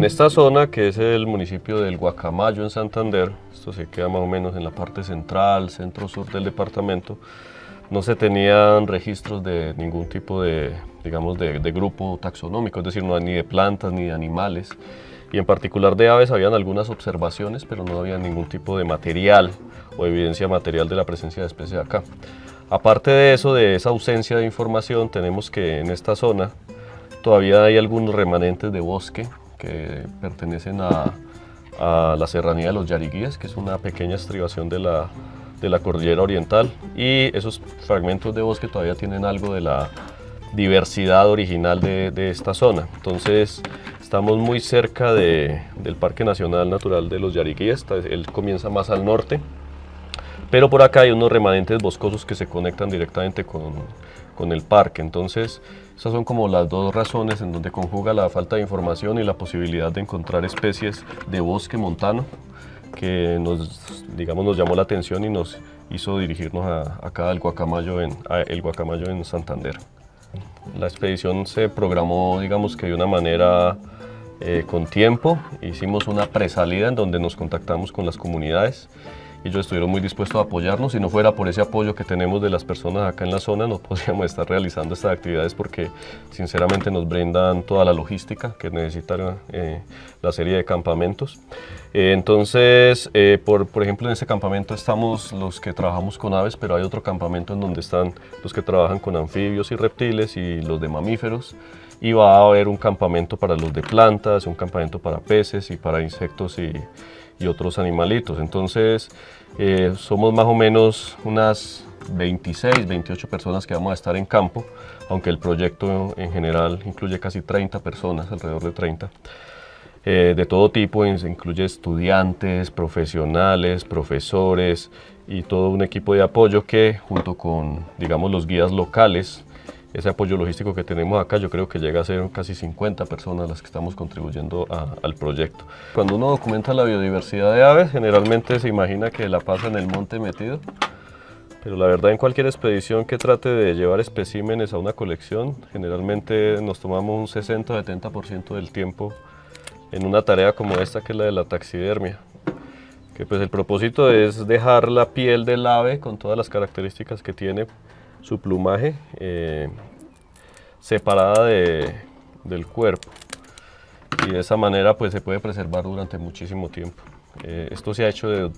En esta zona, que es el municipio del Guacamayo en Santander, esto se queda más o menos en la parte central, centro-sur del departamento, no se tenían registros de ningún tipo de, digamos, de grupo taxonómico, es decir, no ni de plantas ni de animales, y en particular de aves habían algunas observaciones, pero no había ningún tipo de material o evidencia material de la presencia de especies acá. Aparte de eso, de esa ausencia de información, tenemos que en esta zona todavía hay algunos remanentes de bosque que pertenecen a la serranía de los Yariguíes, que es una pequeña estribación de la cordillera oriental, y esos fragmentos de bosque todavía tienen algo de la diversidad original de esta zona. Entonces estamos muy cerca del Parque Nacional Natural de los Yariguíes. Él comienza más al norte, pero por acá hay unos remanentes boscosos que se conectan directamente con el parque. Entonces esas son como las dos razones en donde conjuga la falta de información y la posibilidad de encontrar especies de bosque montano que nos llamó la atención y nos hizo dirigirnos acá al Guacamayo el Guacamayo en Santander. La expedición se programó, digamos que de una manera con tiempo. Hicimos una presalida en donde nos contactamos con las comunidades. Ellos estuvieron muy dispuestos a apoyarnos. Si no fuera por ese apoyo que tenemos de las personas acá en la zona, no podríamos estar realizando estas actividades porque sinceramente nos brindan toda la logística que necesita la serie de campamentos. Entonces, por ejemplo, en ese campamento estamos los que trabajamos con aves, pero hay otro campamento en donde están los que trabajan con anfibios y reptiles y los de mamíferos. Y va a haber un campamento para los de plantas, un campamento para peces y para insectos y otros animalitos. Entonces somos más o menos unas 26, 28 personas que vamos a estar en campo, aunque el proyecto en general incluye casi 30 personas, alrededor de 30, de todo tipo, incluye estudiantes, profesionales, profesores y todo un equipo de apoyo que junto con, digamos, los guías locales, ese apoyo logístico que tenemos acá, yo creo que llega a ser casi 50 personas las que estamos contribuyendo al proyecto. Cuando uno documenta la biodiversidad de aves, generalmente se imagina que la pasa en el monte metido, pero la verdad en cualquier expedición que trate de llevar especímenes a una colección, generalmente nos tomamos un 60-70% del tiempo en una tarea como esta, que es la de la taxidermia. Que pues el propósito es dejar la piel del ave con todas las características que tiene, su plumaje separada del cuerpo, y de esa manera pues se puede preservar durante muchísimo tiempo. Esto se ha hecho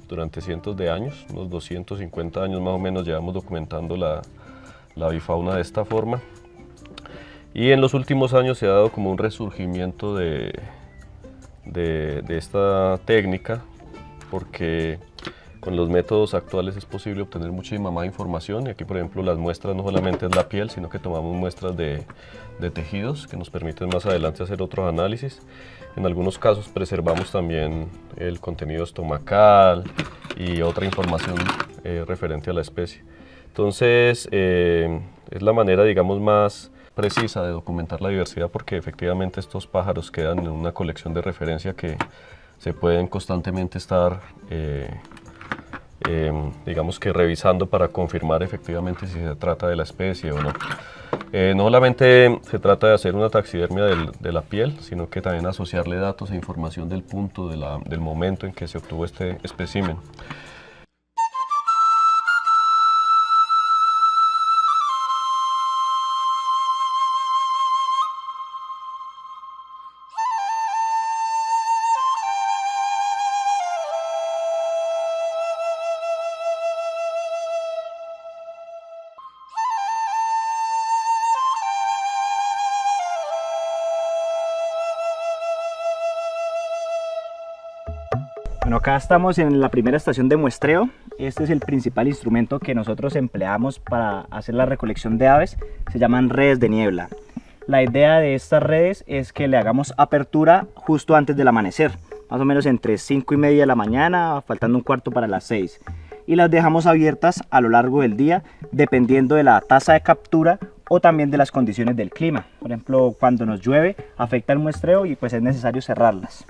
durante cientos de años, unos 250 años más o menos llevamos documentando la avifauna de esta forma, y en los últimos años se ha dado como un resurgimiento de esta técnica, porque con los métodos actuales es posible obtener muchísima más información, y aquí por ejemplo las muestras no solamente es la piel, sino que tomamos muestras de tejidos que nos permiten más adelante hacer otros análisis. En algunos casos preservamos también el contenido estomacal y otra información referente a la especie. Entonces es la manera, digamos, más precisa de documentar la diversidad, porque efectivamente estos pájaros quedan en una colección de referencia que se pueden constantemente estar digamos que revisando para confirmar efectivamente si se trata de la especie o no. No solamente se trata de hacer una taxidermia de la piel, sino que también asociarle datos e información del punto, del momento en que se obtuvo este espécimen. Bueno, acá estamos en la primera estación de muestreo. Este es el principal instrumento que nosotros empleamos para hacer la recolección de aves. Se llaman redes de niebla. La idea de estas redes es que le hagamos apertura justo antes del amanecer, más o menos entre 5:30 de la mañana, faltando un cuarto para las 6. Y las dejamos abiertas a lo largo del día, dependiendo de la tasa de captura o también de las condiciones del clima. Por ejemplo, cuando nos llueve afecta el muestreo y pues es necesario cerrarlas.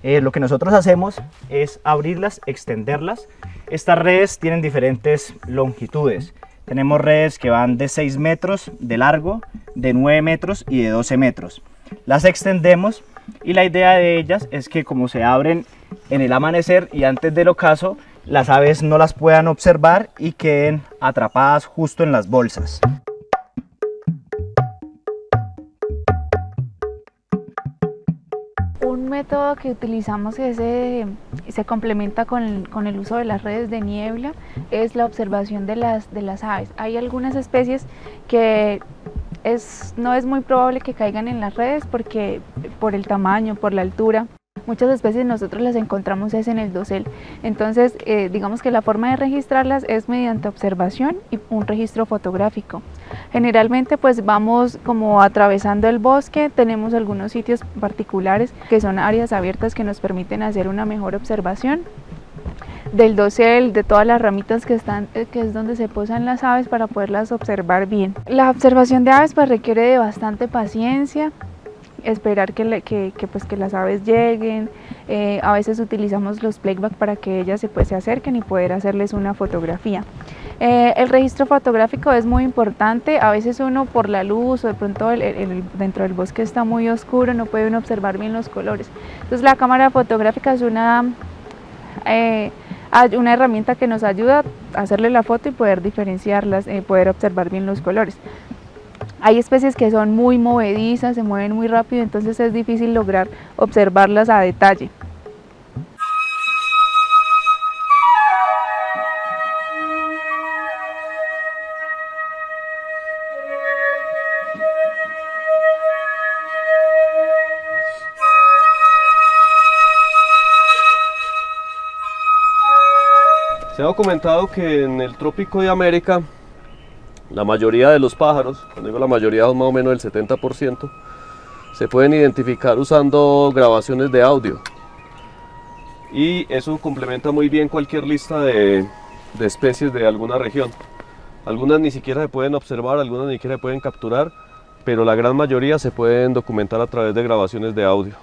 Lo que nosotros hacemos es abrirlas, extenderlas. Estas redes tienen diferentes longitudes. Tenemos redes que van de 6 metros de largo, de 9 metros y de 12 metros. Las extendemos y la idea de ellas es que como se abren en el amanecer y antes del ocaso, las aves no las puedan observar y queden atrapadas justo en las bolsas. Un método que utilizamos que se complementa con el uso de las redes de niebla es la observación de las aves. Hay algunas especies que no es muy probable que caigan en las redes porque por el tamaño, por la altura. Muchas especies nosotros las encontramos es en el dosel. Entonces, digamos que la forma de registrarlas es mediante observación y un registro fotográfico. Generalmente pues vamos como atravesando el bosque, tenemos algunos sitios particulares que son áreas abiertas que nos permiten hacer una mejor observación del dosel, de todas las ramitas que es donde se posan las aves para poderlas observar bien. La observación de aves pues requiere de bastante paciencia, esperar que las aves lleguen. A veces utilizamos los playback para que ellas se acerquen y poder hacerles una fotografía. El registro fotográfico es muy importante. A veces uno por la luz o de pronto dentro del bosque está muy oscuro, no puede uno observar bien los colores. Entonces la cámara fotográfica es una herramienta que nos ayuda a hacerle la foto y poder diferenciarlas, poder observar bien los colores. Hay especies que son muy movedizas, se mueven muy rápido, entonces es difícil lograr observarlas a detalle. Se ha documentado que en el trópico de América la mayoría de los pájaros, cuando digo la mayoría son más o menos el 70%, se pueden identificar usando grabaciones de audio. Y eso complementa muy bien cualquier lista de especies de alguna región. Algunas ni siquiera se pueden observar, algunas ni siquiera se pueden capturar, pero la gran mayoría se pueden documentar a través de grabaciones de audio.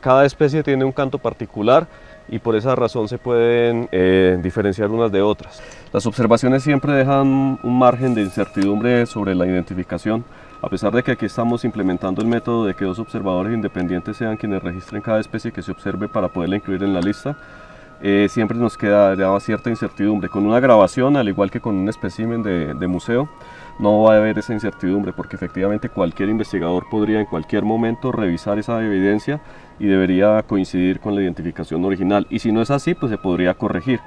Cada especie tiene un canto particular y por esa razón se pueden diferenciar unas de otras. Las observaciones siempre dejan un margen de incertidumbre sobre la identificación, a pesar de que aquí estamos implementando el método de que dos observadores independientes sean quienes registren cada especie que se observe para poderla incluir en la lista. Siempre nos queda cierta incertidumbre. Con una grabación, al igual que con un espécimen de museo, no va a haber esa incertidumbre porque efectivamente cualquier investigador podría en cualquier momento revisar esa evidencia y debería coincidir con la identificación original, y si no es así pues se podría corregir.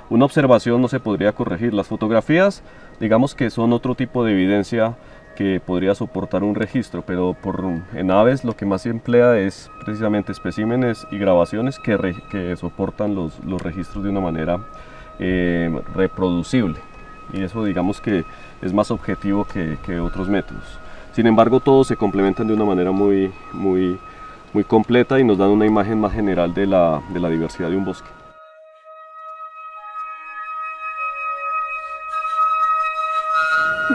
Una observación no se podría corregir. Las fotografías digamos que son otro tipo de evidencia que podría soportar un registro, pero en aves lo que más se emplea es precisamente especímenes y grabaciones que soportan los registros de una manera reproducible, y eso digamos que es más objetivo que otros métodos. Sin embargo, todos se complementan de una manera muy completa y nos dan una imagen más general de la diversidad de un bosque.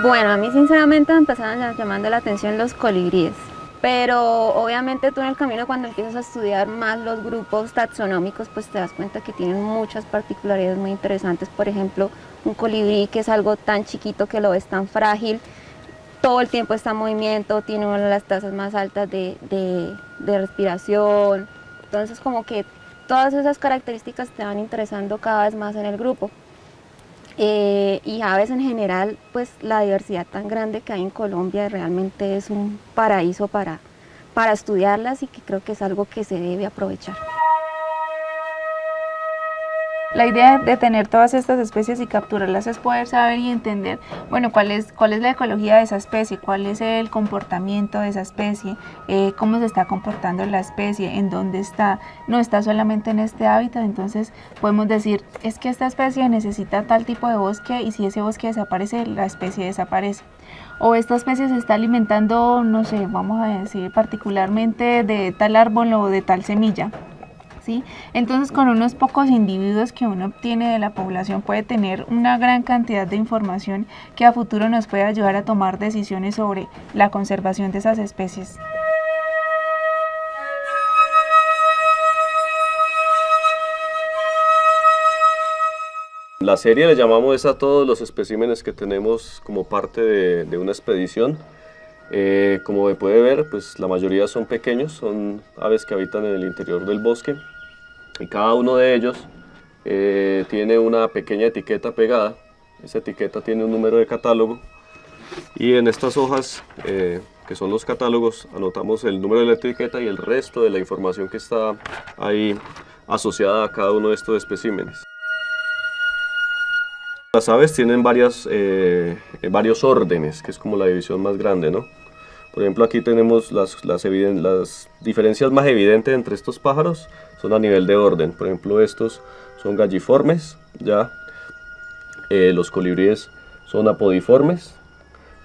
Bueno, a mí sinceramente me empezaron llamando la atención los colibríes, pero obviamente tú en el camino cuando empiezas a estudiar más los grupos taxonómicos pues te das cuenta que tienen muchas particularidades muy interesantes. Por ejemplo, un colibrí que es algo tan chiquito que lo ves tan frágil, todo el tiempo está en movimiento, tiene una de las tasas más altas de respiración. Entonces como que todas esas características te van interesando cada vez más en el grupo. Y aves en general, pues la diversidad tan grande que hay en Colombia realmente es un paraíso para estudiarlas, y que creo que es algo que se debe aprovechar. La idea de tener todas estas especies y capturarlas es poder saber y entender, bueno, cuál es la ecología de esa especie, cuál es el comportamiento de esa especie, cómo se está comportando la especie, en dónde está, no está solamente en este hábitat. Entonces podemos decir, es que esta especie necesita tal tipo de bosque y si ese bosque desaparece, la especie desaparece. O esta especie se está alimentando, no sé, vamos a decir particularmente de tal árbol o de tal semilla. ¿Sí? Entonces con unos pocos individuos que uno obtiene de la población puede tener una gran cantidad de información que a futuro nos puede ayudar a tomar decisiones sobre la conservación de esas especies. La serie le llamamos a todos los especímenes que tenemos como parte de una expedición. Como puede ver, pues la mayoría son pequeños, son aves que habitan en el interior del bosque y cada uno de ellos tiene una pequeña etiqueta pegada. Esa etiqueta tiene un número de catálogo y en estas hojas, que son los catálogos, anotamos el número de la etiqueta y el resto de la información que está ahí asociada a cada uno de estos especímenes. Las aves tienen varios órdenes, que es como la división más grande, ¿no? Por ejemplo, aquí tenemos las diferencias más evidentes entre estos pájaros son a nivel de orden. Por ejemplo, estos son galliformes, ya. Los colibríes son apodiformes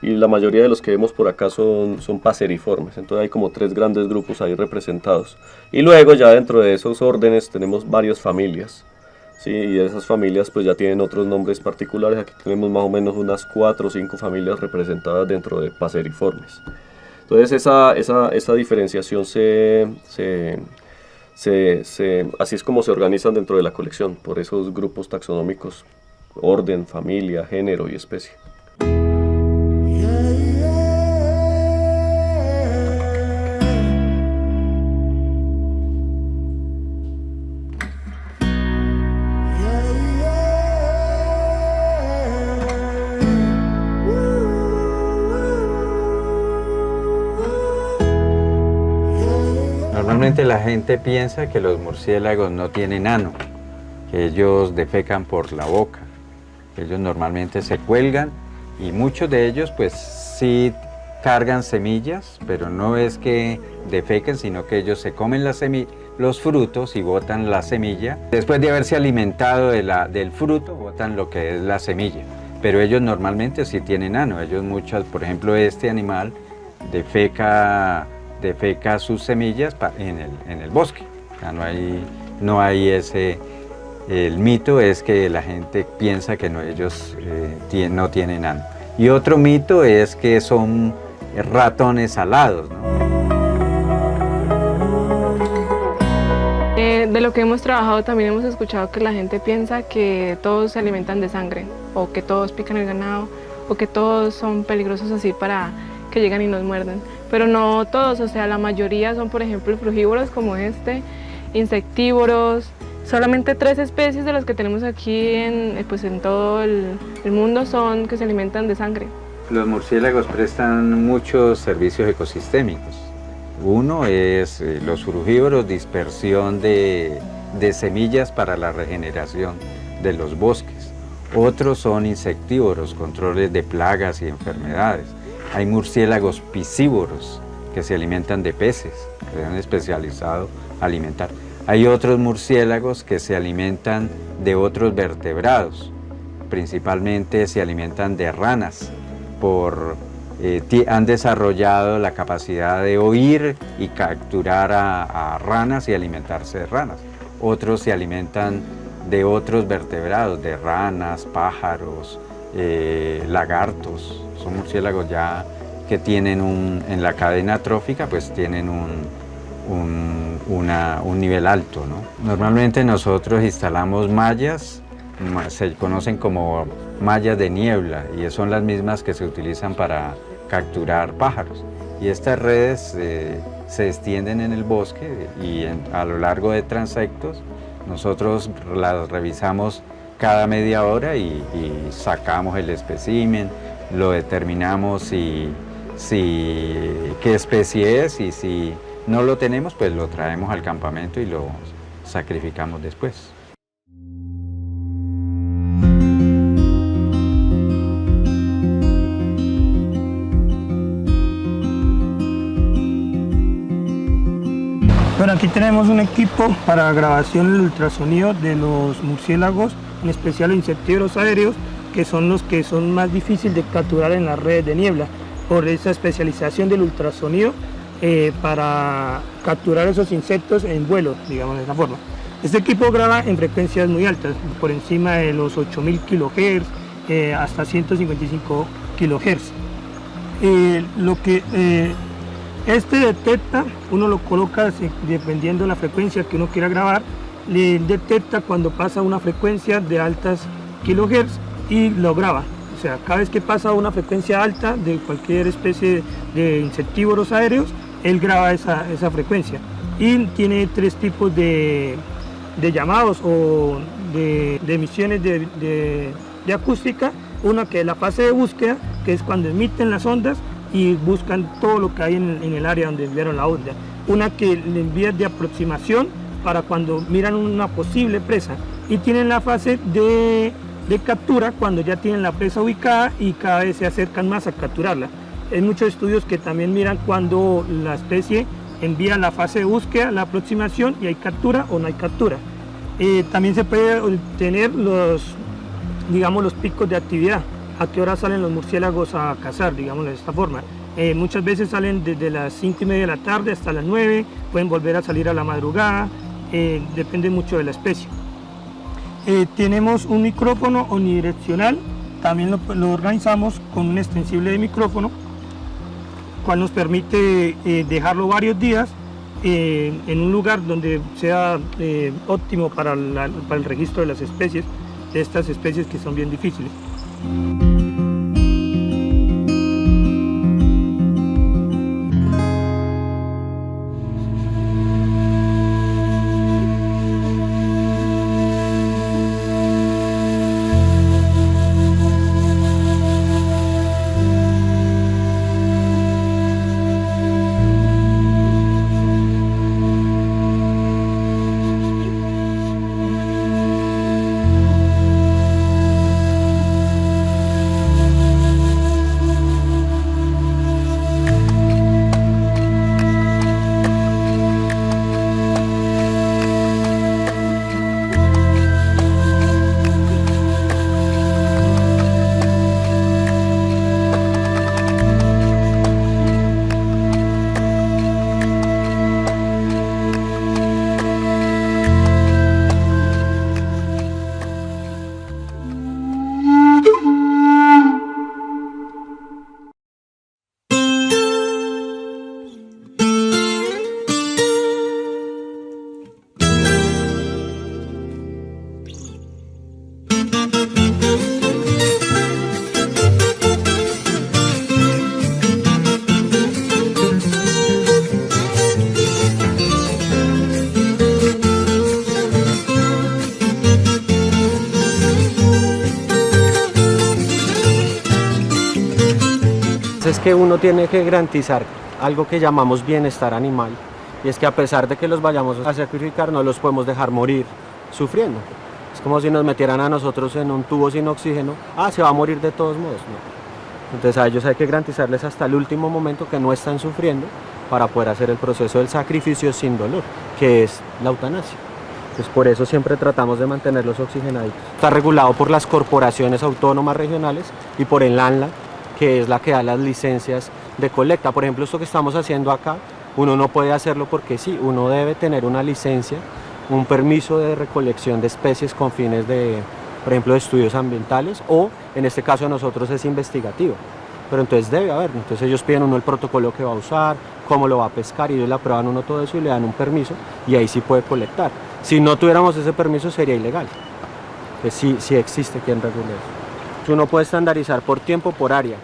y la mayoría de los que vemos por acá son paseriformes. Entonces hay como 3 grandes grupos ahí representados. Y luego ya dentro de esos órdenes tenemos varias familias. Sí, y esas familias pues ya tienen otros nombres particulares. Aquí tenemos más o menos unas 4 o 5 familias representadas dentro de paseriformes. Entonces esa diferenciación así es como se organizan dentro de la colección, por esos grupos taxonómicos: orden, familia, género y especie. Normalmente la gente piensa que los murciélagos no tienen ano, que ellos defecan por la boca. Ellos normalmente se cuelgan y muchos de ellos pues sí cargan semillas, pero no es que defequen, sino que ellos se comen los frutos y botan la semilla. Después de haberse alimentado del fruto, botan lo que es la semilla. Pero ellos normalmente sí tienen ano. Por ejemplo, este animal defeca sus semillas en el bosque. O sea, no hay ese... El mito es que la gente piensa que ellos no tienen ano. Y otro mito es que son ratones alados, ¿no? De lo que hemos trabajado también hemos escuchado que la gente piensa que todos se alimentan de sangre, o que todos pican el ganado, o que todos son peligrosos así para que llegan y nos muerden. Pero no todos, o sea, la mayoría son, por ejemplo, frugívoros como insectívoros. Solamente 3 especies de las que tenemos aquí en todo el mundo son que se alimentan de sangre. Los murciélagos prestan muchos servicios ecosistémicos. Uno es los frugívoros, dispersión de semillas para la regeneración de los bosques. Otros son insectívoros, controles de plagas y enfermedades. Hay murciélagos piscívoros que se alimentan de peces, que se han especializado a alimentar. Hay otros murciélagos que se alimentan de otros vertebrados, principalmente se alimentan de ranas, han desarrollado la capacidad de oír y capturar a ranas y alimentarse de ranas. Otros se alimentan de otros vertebrados, de ranas, pájaros, lagartos. Son murciélagos ya que tienen en la cadena trófica, pues tienen un nivel alto, ¿no? Normalmente nosotros instalamos mallas, se conocen como mallas de niebla, y son las mismas que se utilizan para capturar pájaros. Y estas redes se extienden en el bosque y a lo largo de transectos. Nosotros las revisamos cada media hora y sacamos el espécimen, lo determinamos qué especie es, y si no lo tenemos, pues lo traemos al campamento y lo sacrificamos después. Bueno, aquí tenemos un equipo para grabación del ultrasonido de los murciélagos, en especial los insectívoros aéreos, que son los que son más difíciles de capturar en las redes de niebla, por esa especialización del ultrasonido para capturar esos insectos en vuelo, digamos de esa forma. Este equipo graba en frecuencias muy altas, por encima de los 8000 kHz hasta 155 kHz. Este detecta, uno lo coloca dependiendo de la frecuencia que uno quiera grabar, le detecta cuando pasa una frecuencia de altas kilohertz y lo graba. O sea, cada vez que pasa una frecuencia alta de cualquier especie de insectívoros aéreos, él graba esa frecuencia. Y tiene 3 tipos de llamados o de emisiones de acústica. Una que es la fase de búsqueda, que es cuando emiten las ondas y buscan todo lo que hay en el área donde enviaron la onda. Una que le envían de aproximación para cuando miran una posible presa. Y tienen la fase de captura cuando ya tienen la presa ubicada y cada vez se acercan más a capturarla. Hay muchos estudios que también miran cuando la especie envía la fase de búsqueda, la aproximación y hay captura o no hay captura. También se puede obtener los picos de actividad, a qué hora salen los murciélagos a cazar, digámoslo de esta forma. Muchas veces salen desde las 5:30 de la tarde hasta las 9, pueden volver a salir a la madrugada, depende mucho de la especie. Tenemos un micrófono unidireccional, también lo organizamos con un extensible de micrófono, cual nos permite dejarlo varios días en un lugar donde sea óptimo para el registro de las especies, de estas especies que son bien difíciles. Es que uno tiene que garantizar algo que llamamos bienestar animal, y es que a pesar de que los vayamos a sacrificar, no los podemos dejar morir sufriendo. Es como si nos metieran a nosotros en un tubo sin oxígeno, se va a morir de todos modos, ¿no? Entonces a ellos hay que garantizarles hasta el último momento que no están sufriendo para poder hacer el proceso del sacrificio sin dolor, que es la eutanasia. Pues por eso siempre tratamos de mantenerlos oxigenaditos. Está regulado por las corporaciones autónomas regionales y por el ANLA, que es la que da las licencias de colecta. Por ejemplo, esto que estamos haciendo acá, uno no puede hacerlo porque sí, uno debe tener una licencia, un permiso de recolección de especies con fines de, por ejemplo, de estudios ambientales, o en este caso de nosotros es investigativo. Pero entonces debe haber, entonces ellos piden uno el protocolo que va a usar, cómo lo va a pescar, y ellos le aprueban uno todo eso y le dan un permiso, y ahí sí puede colectar. Si no tuviéramos ese permiso sería ilegal. Pues sí existe quien regule eso. Uno puede estandarizar por tiempo, por área.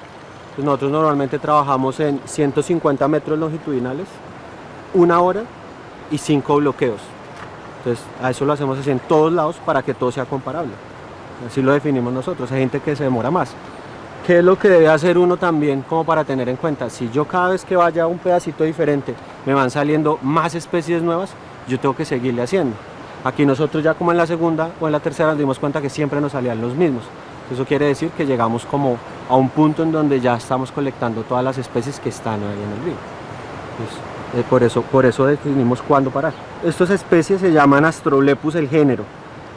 Pues nosotros normalmente trabajamos en 150 metros longitudinales, 1 hora y 5 bloqueos. Entonces a eso lo hacemos así en todos lados para que todo sea comparable. Así lo definimos nosotros. Hay gente que se demora más. ¿Qué es lo que debe hacer uno también como para tener en cuenta? Si yo cada vez que vaya a un pedacito diferente me van saliendo más especies nuevas, yo tengo que seguirle haciendo. Aquí nosotros ya como en la segunda o en la tercera nos dimos cuenta que siempre nos salían los mismos. Eso quiere decir que llegamos como a un punto en donde ya estamos colectando todas las especies que están ahí en el río. Pues, por eso definimos cuándo parar. Estas especies se llaman Astrolepus el género.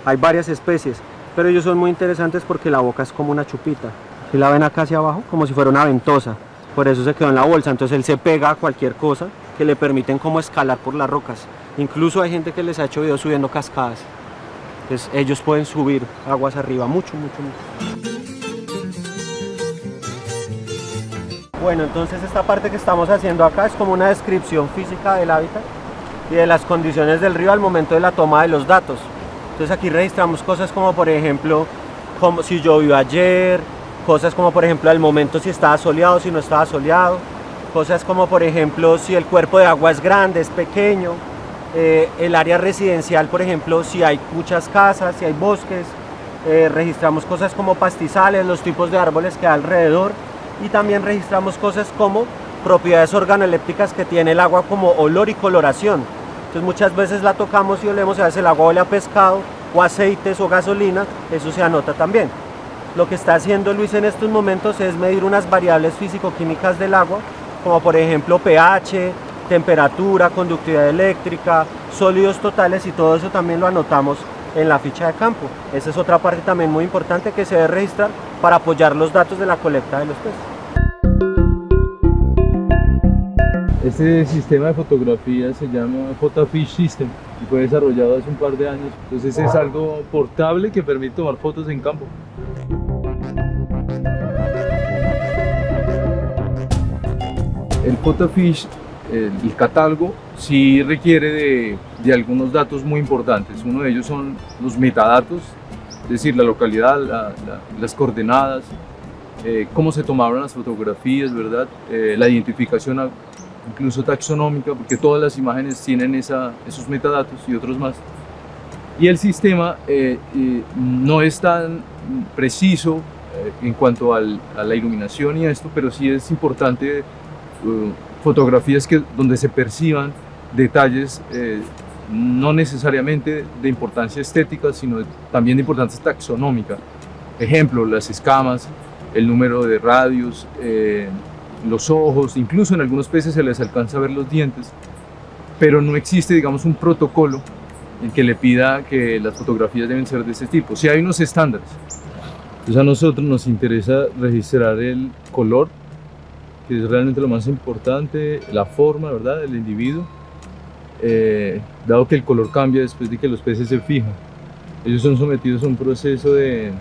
Hay varias especies, pero ellos son muy interesantes porque la boca es como una chupita. Si la ven acá hacia abajo, como si fuera una ventosa. Por eso se quedó en la bolsa. Entonces él se pega a cualquier cosa que le permiten como escalar por las rocas. Incluso hay gente que les ha hecho videos subiendo cascadas. Entonces ellos pueden subir aguas arriba mucho. Bueno, entonces esta parte que estamos haciendo acá es como una descripción física del hábitat y de las condiciones del río al momento de la toma de los datos. Entonces aquí registramos cosas como por ejemplo, como si llovió ayer, cosas como por ejemplo el momento si estaba soleado, si no estaba soleado, cosas como por ejemplo si el cuerpo de agua es grande, es pequeño, el área residencial, por ejemplo, si hay muchas casas, si hay bosques, registramos cosas como pastizales, los tipos de árboles que hay alrededor, y también registramos cosas como propiedades organolépticas que tiene el agua, como olor y coloración. Entonces muchas veces la tocamos y olemos, a veces el agua huele a pescado o aceites o gasolina, eso se anota también. Lo que está haciendo Luis en estos momentos es medir unas variables físico-químicas del agua, como por ejemplo pH, temperatura, conductividad eléctrica, sólidos totales, y todo eso también lo anotamos en la ficha de campo. Esa es otra parte también muy importante que se debe registrar para apoyar los datos de la colecta de los peces. Este sistema de fotografía se llama PhotoFish System y fue desarrollado hace un par de años. Entonces es algo portable que permite tomar fotos en campo. El PhotoFish, el catálogo, sí requiere de algunos datos muy importantes. Uno de ellos son los metadatos, es decir, la localidad, las coordenadas, cómo se tomaron las fotografías, ¿verdad? La identificación incluso taxonómica, porque todas las imágenes tienen esos metadatos y otros más. Y el sistema no es tan preciso en cuanto a la iluminación y esto, pero sí es importante fotografías donde se perciban detalles no necesariamente de importancia estética, sino también de importancia taxonómica. Ejemplo, las escamas, el número de radios, los ojos, incluso en algunos peces se les alcanza a ver los dientes, pero no existe, digamos, un protocolo en que le pida que las fotografías deben ser de ese tipo. Sí hay unos estándares. Entonces a nosotros nos interesa registrar el color, que es realmente lo más importante, la forma, ¿verdad?, del individuo, dado que el color cambia después de que los peces se fijan. Ellos son sometidos a un proceso de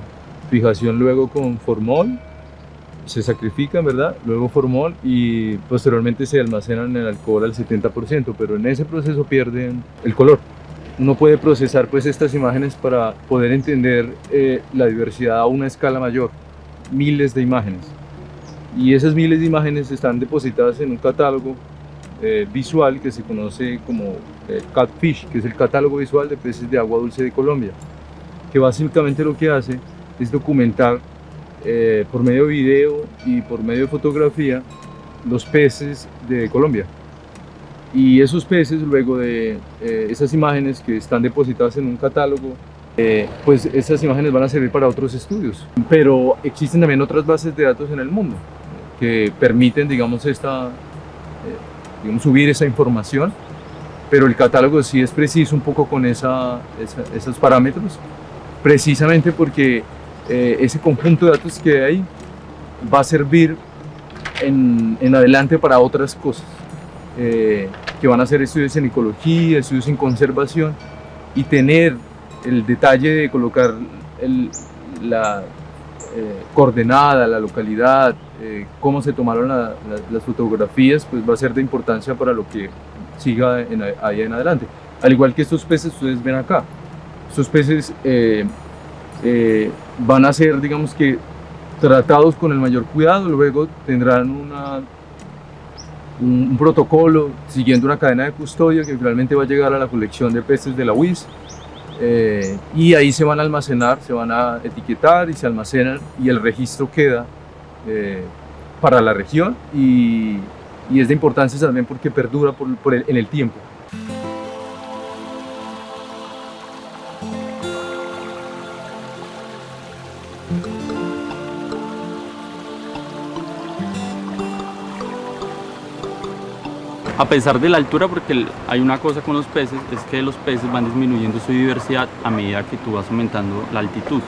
fijación luego con formol, se sacrifican, ¿verdad?, luego formol, y posteriormente se almacenan en alcohol al 70%, pero en ese proceso pierden el color. Uno puede procesar pues estas imágenes para poder entender la diversidad a una escala mayor, miles de imágenes. Y esas miles de imágenes están depositadas en un catálogo visual que se conoce como CatFish, que es el catálogo visual de peces de agua dulce de Colombia, que básicamente lo que hace es documentar por medio de video y por medio de fotografía los peces de Colombia. Y esos peces, luego de esas imágenes que están depositadas en un catálogo, pues esas imágenes van a servir para otros estudios. Pero existen también otras bases de datos en el mundo que permiten, digamos, subir esa información, pero el catálogo sí es preciso un poco con esos parámetros, precisamente porque ese conjunto de datos que hay va a servir en adelante para otras cosas, que van a ser estudios en ecología, estudios en conservación, y tener el detalle de colocar la coordenada, la localidad, cómo se tomaron las fotografías, pues va a ser de importancia para lo que siga ahí en adelante. Al igual que estos peces, ustedes ven acá, estos peces van a ser, digamos que, tratados con el mayor cuidado, luego tendrán un protocolo siguiendo una cadena de custodia que finalmente va a llegar a la colección de peces de la UIS, y ahí se van a almacenar, se van a etiquetar y se almacenan, y el registro queda para la región, y es de importancia también porque perdura en el tiempo. A pesar de la altura, porque hay una cosa con los peces, es que los peces van disminuyendo su diversidad a medida que tú vas aumentando la altitud.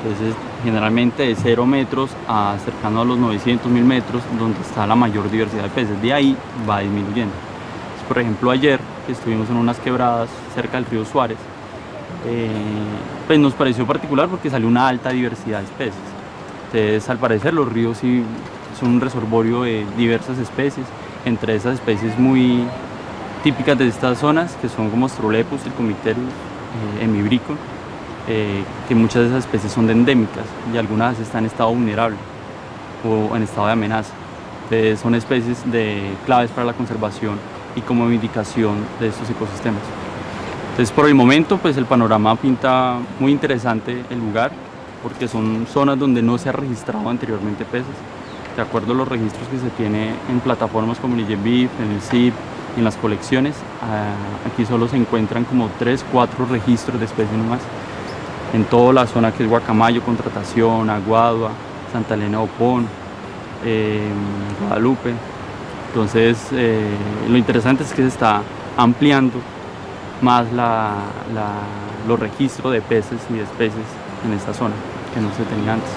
Entonces, generalmente de 0 metros a cercano a los 900, 1000 metros, donde está la mayor diversidad de peces. De ahí va disminuyendo. Entonces, por ejemplo, ayer que estuvimos en unas quebradas cerca del río Suárez, pues nos pareció particular porque salió una alta diversidad de especies. Entonces, al parecer, los ríos sí son un reservorio de diversas especies. Entre esas especies muy típicas de estas zonas, que son como Strolepus, Trichomicterius, Hemibricon, que muchas de esas especies son endémicas y algunas están en estado vulnerable. o en estado de amenaza. Entonces, son especies claves para la conservación y como indicación de estos ecosistemas. Entonces, por el momento, pues el panorama pinta muy interesante el lugar, porque son zonas donde no se ha registrado anteriormente peces. De acuerdo a los registros que se tiene en plataformas como el IGEBIF, en el CIP y en las colecciones, aquí solo se encuentran como 3, 4 registros de especies nomás. En toda la zona que es Guacamayo, Contratación, Aguadua, Santa Elena de Opón, Guadalupe. Entonces, lo interesante es que se está ampliando más los registros de peces y de especies en esta zona, que no se tenía antes.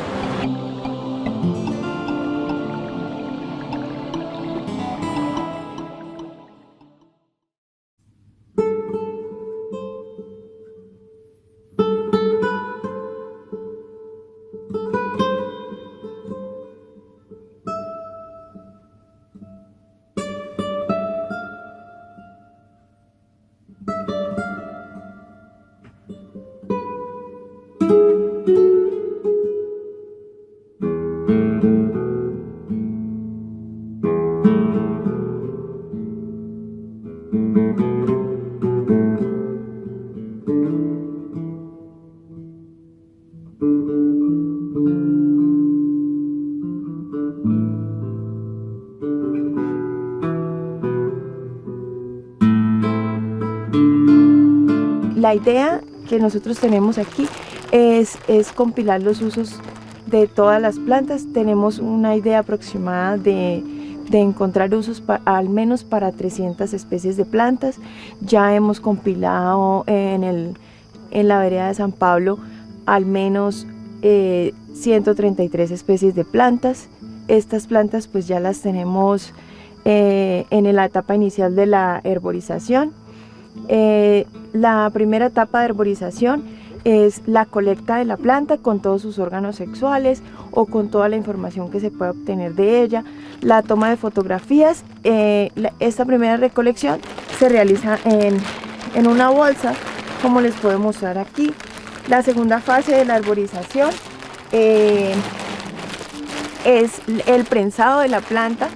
La idea que nosotros tenemos aquí es compilar los usos de todas las plantas. Tenemos una idea aproximada de encontrar usos al menos para 300 especies de plantas. Ya hemos compilado en la vereda de San Pablo al menos 133 especies de plantas. Estas plantas pues ya las tenemos en la etapa inicial de la herborización. La primera etapa de herborización es la colecta de la planta con todos sus órganos sexuales o con toda la información que se puede obtener de ella, la toma de fotografías. Esta primera recolección se realiza en una bolsa, como les puedo mostrar aquí. La segunda fase de la herborización es el prensado de la planta,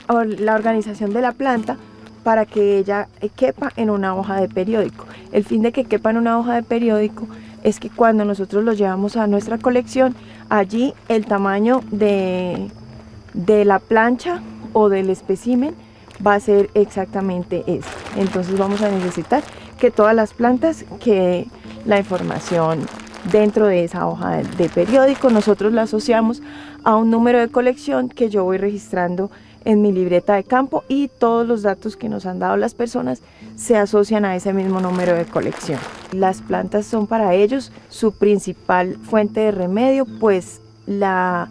la organización de la planta para que ella quepa en una hoja de periódico. El fin de que quepa en una hoja de periódico es que cuando nosotros lo llevamos a nuestra colección, allí el tamaño de la plancha o del espécimen va a ser exactamente este. Entonces vamos a necesitar que todas las plantas, que la información dentro de esa hoja de periódico, nosotros la asociamos a un número de colección que yo voy registrando en mi libreta de campo, y todos los datos que nos han dado las personas se asocian a ese mismo número de colección. Las plantas son para ellos su principal fuente de remedio, pues la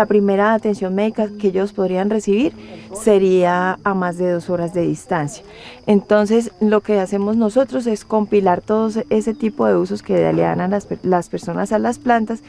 primera atención médica que ellos podrían recibir sería a más de 2 horas de distancia. Entonces lo que hacemos nosotros es compilar todo ese tipo de usos que le dan a las personas a las plantas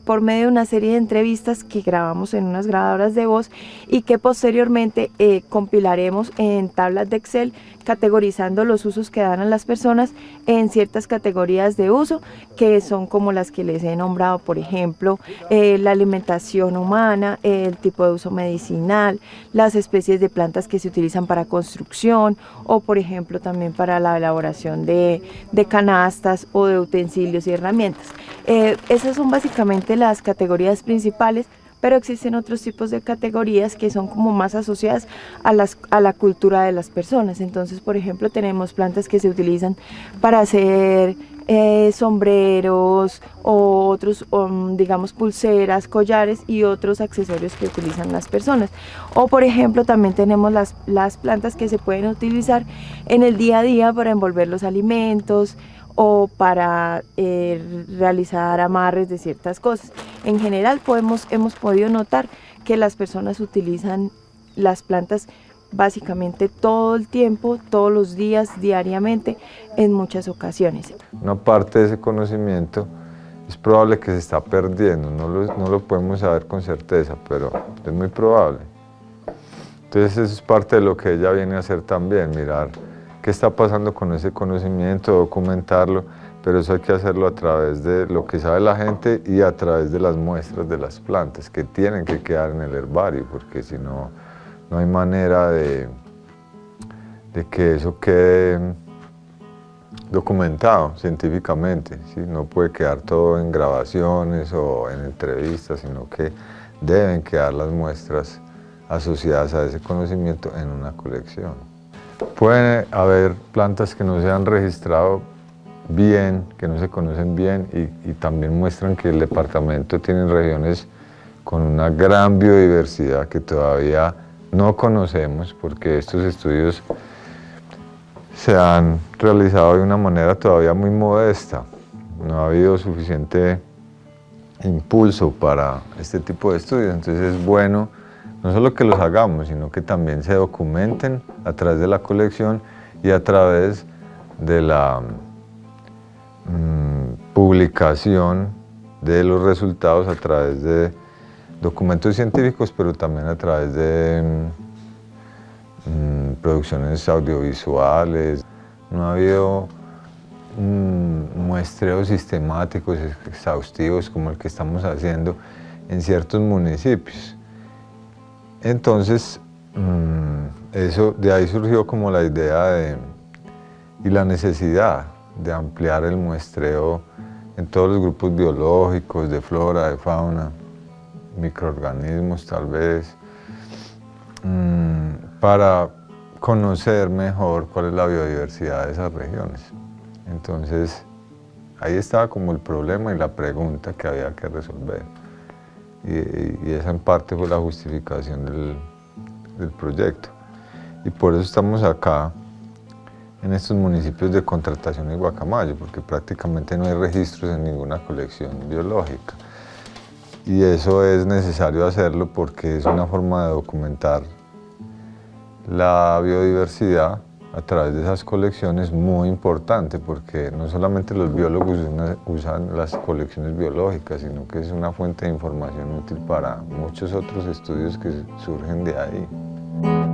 por medio de una serie de entrevistas que grabamos en unas grabadoras de voz y que posteriormente compilaremos en tablas de Excel, categorizando los usos que dan a las personas en ciertas categorías de uso, que son como las que les he nombrado, por ejemplo, la alimentación humana, el tipo de uso medicinal, las especies de plantas que se utilizan para construcción, o por ejemplo también para la elaboración de canastas o de utensilios y herramientas. Esas son básicamente las categorías principales, pero existen otros tipos de categorías que son como más asociadas a la cultura de las personas. Entonces, por ejemplo, tenemos plantas que se utilizan para hacer sombreros o otros, digamos, pulseras, collares y otros accesorios que utilizan las personas. O por ejemplo también tenemos las plantas que se pueden utilizar en el día a día para envolver los alimentos o para realizar amarres de ciertas cosas. En general hemos podido notar que las personas utilizan las plantas básicamente todo el tiempo, todos los días, diariamente, en muchas ocasiones. Una parte de ese conocimiento es probable que se está perdiendo, no lo podemos saber con certeza, pero es muy probable. Entonces eso es parte de lo que ella viene a hacer también, mirar qué está pasando con ese conocimiento, documentarlo, pero eso hay que hacerlo a través de lo que sabe la gente y a través de las muestras de las plantas que tienen que quedar en el herbario, porque si no, no hay manera de que eso quede documentado científicamente, ¿sí? No puede quedar todo en grabaciones o en entrevistas, sino que deben quedar las muestras asociadas a ese conocimiento en una colección. Pueden haber plantas que no se han registrado bien, que no se conocen bien y también muestran que el departamento tiene regiones con una gran biodiversidad que todavía no conocemos porque estos estudios se han realizado de una manera todavía muy modesta. No ha habido suficiente impulso para este tipo de estudios, entonces es bueno no solo que los hagamos, sino que también se documenten a través de la colección y a través de la publicación de los resultados a través de documentos científicos, pero también a través de producciones audiovisuales. No ha habido muestreos sistemáticos, exhaustivos, como el que estamos haciendo en ciertos municipios. Entonces, de ahí surgió como la idea y la necesidad de ampliar el muestreo en todos los grupos biológicos, de flora, de fauna, microorganismos tal vez, para conocer mejor cuál es la biodiversidad de esas regiones. Entonces, ahí estaba como el problema y la pregunta que había que resolver. Y esa en parte fue la justificación del proyecto. Y por eso estamos acá, en estos municipios de Contratación y Guacamayo, porque prácticamente no hay registros en ninguna colección biológica. Y eso es necesario hacerlo porque es una forma de documentar la biodiversidad a través de esas colecciones muy importante, porque no solamente los biólogos usan las colecciones biológicas, sino que es una fuente de información útil para muchos otros estudios que surgen de ahí.